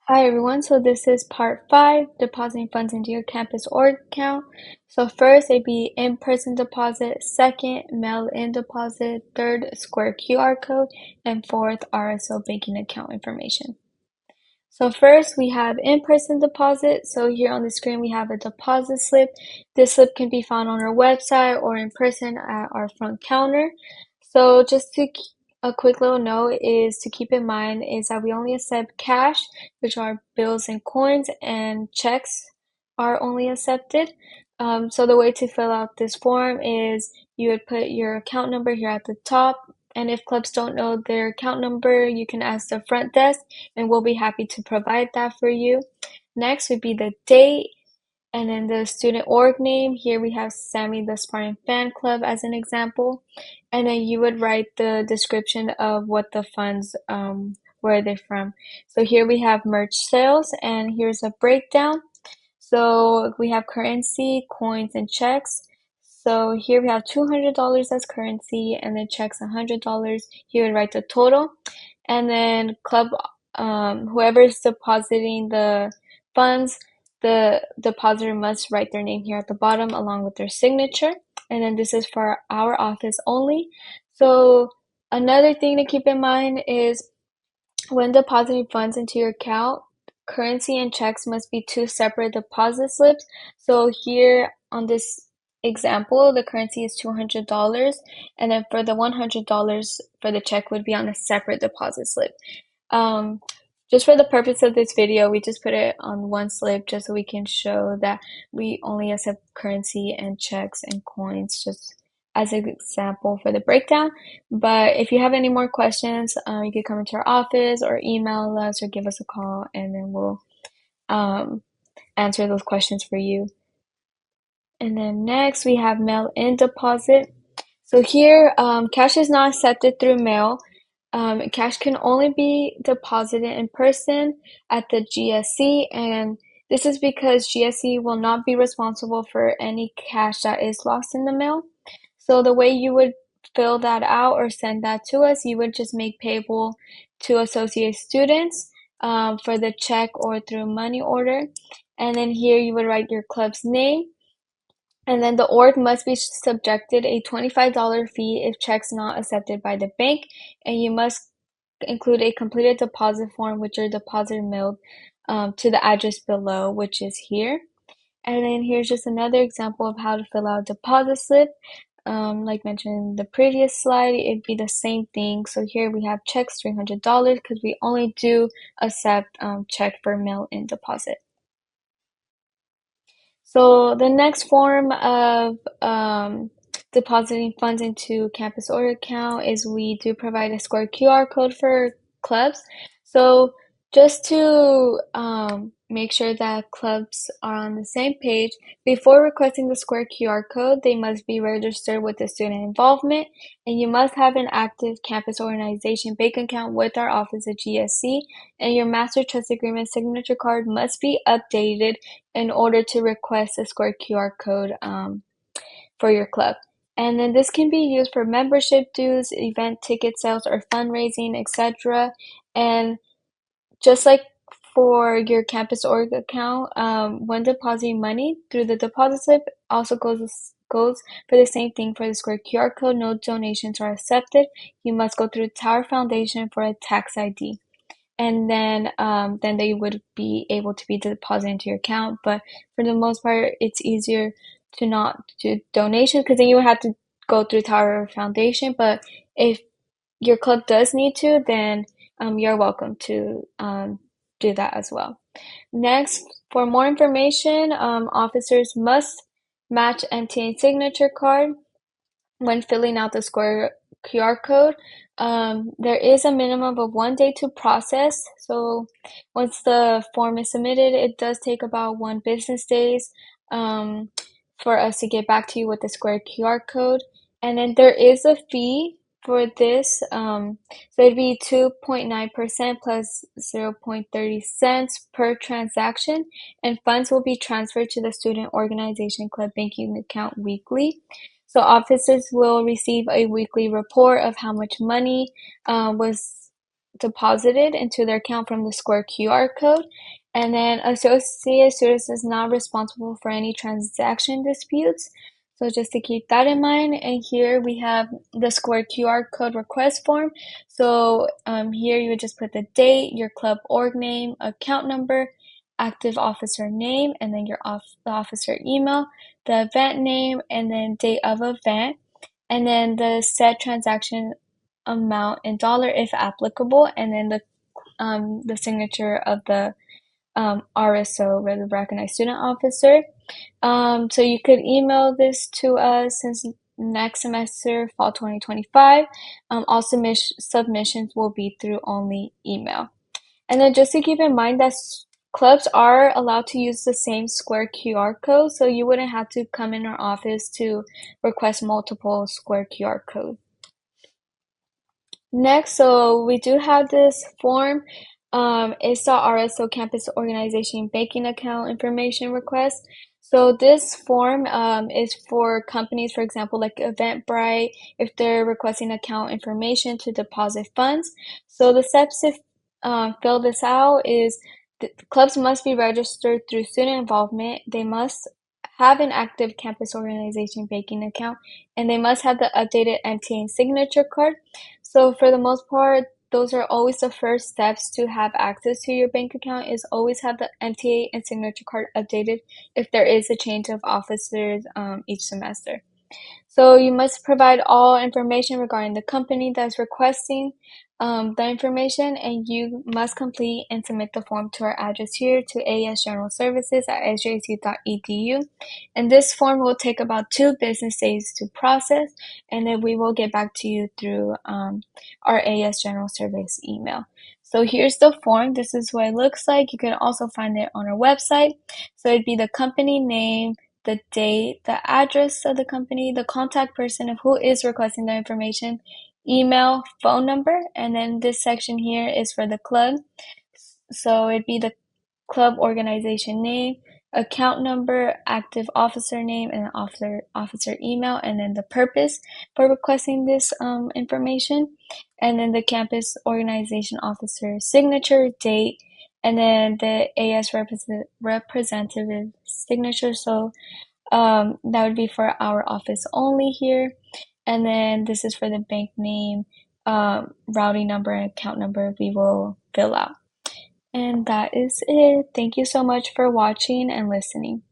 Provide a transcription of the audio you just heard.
Hi everyone, so this is part 5, depositing funds into your campus org account. So first it'd be in-person deposit, second mail-in deposit, third Square QR code, and fourth RSO banking account information. So first we have in-person deposit. So here on the screen we have a deposit slip. This slip can be found on our website or in person at our front counter. So just to a quick little note is to keep in mind is that we only accept cash, which are bills and coins, and checks are only accepted. So the way to fill out this form is you would put your account number here at the top, and if clubs don't know their account number, you can ask the front desk and we'll be happy to provide that for you. Next would be the date and then the student org name. Here we have Sammy the Spartan Fan Club as an example. And then you would write the description of what the funds, where they're from. So here we have merch sales and here's a breakdown. So we have currency, coins, and checks. So here we have $200 as currency and then checks $100. Here would write the total. And then club, whoever is depositing the funds, the depositor must write their name here at the bottom along with their signature. And then this is for our office only. So another thing to keep in mind is when depositing funds into your account, currency and checks must be two separate deposit slips. So here on this example, the currency is $200, and then for the $100 for the check would be on a separate deposit slip. Um, just for the purpose of this video, we just put it on one slip just so we can show that we only accept currency and checks and coins just as an example for the breakdown. But if you have any more questions, you can come into our office or email us or give us a call and then we'll answer those questions for you. And then next we have mail-in deposit. So here, cash is not accepted through mail. Cash can only be deposited in person at the GSC, and this is because GSC will not be responsible for any cash that is lost in the mail. So the way you would fill that out or send that to us, you would just make payable to associate students for the check or through money order. And then here you would write your club's name. And then the org must be subjected a $25 fee if checks not accepted by the bank, and you must include a completed deposit form which your depositor mailed to the address below, which is here. And then here's just another example of how to fill out a deposit slip. Like mentioned in the previous slide, it'd be the same thing. So here we have checks $300 because we only do accept check for mail-in deposit. So the next form of depositing funds into campus order account is we do provide a Square QR code for clubs. So just to make sure that clubs are on the same page, before requesting the Square QR code, they must be registered with the student involvement, and you must have an active campus organization bank account with our office at GSC, and your master trust agreement signature card must be updated in order to request a Square QR code for your club. And then this can be used for membership dues, event ticket sales, or fundraising, etc. And just like for your campus org account, when depositing money through the deposit slip also goes for the same thing for the Square QR code. No donations are accepted. You must go through Tower Foundation for a tax ID. And then they would be able to be deposited into your account. But for the most part, it's easier to not do donations because then you would have to go through Tower Foundation. But if your club does need to, then you're welcome to do that as well. Next, for more information, officers must match NTA signature card when filling out the Square QR code. There is a minimum of 1 day to process. So once the form is submitted, it does take about 1 business days for us to get back to you with the Square QR code. And then there is a fee for this. So it'd be 2.9% plus 0.30 cents per transaction, and funds will be transferred to the student organization club banking account weekly. So officers will receive a weekly report of how much money was deposited into their account from the Square QR code. And then Associated Students is not responsible for any transaction disputes. So just to keep that in mind. And here we have the Square QR code request form. So here you would just put the date, your club org name, account number, active officer name, and then the officer email, the event name, and then date of event, and then the set transaction amount in dollar if applicable, and then the signature of the RSO, or the recognized student officer. So you could email this to us since next semester, fall 2025. All submissions will be through only email. And then just to keep in mind that clubs are allowed to use the same Square QR code, so you wouldn't have to come in our office to request multiple Square QR codes. Next, so we do have this form. It's the RSO Campus Organization Banking Account Information Request. So this form is for companies, for example, like Eventbrite, if they're requesting account information to deposit funds. So the steps to fill this out is the clubs must be registered through student involvement. They must have an active campus organization banking account, and they must have the updated MTA signature card. So for the most part, those are always the first steps to have access to your bank account, is always have the MTA and signature card updated if there is a change of officers each semester. So you must provide all information regarding the company that's requesting the information, and you must complete and submit the form to our address here to AS General Services at sjc.edu. And this form will take about 2 business days to process, and then we will get back to you through our AS General Service email. So here's the form. This is what it looks like. You can also find it on our website. So it'd be the company name, the date, the address of the company, the contact person of who is requesting the information, email, phone number, and then this section here is for the club. So it'd be the club organization name, account number, active officer name, and officer email, and then the purpose for requesting this information, and then the campus organization officer signature, date, and then the AS representative signature. So that would be for our office only here. And then this is for the bank name, routing number, and account number we will fill out. And that is it. Thank you so much for watching and listening.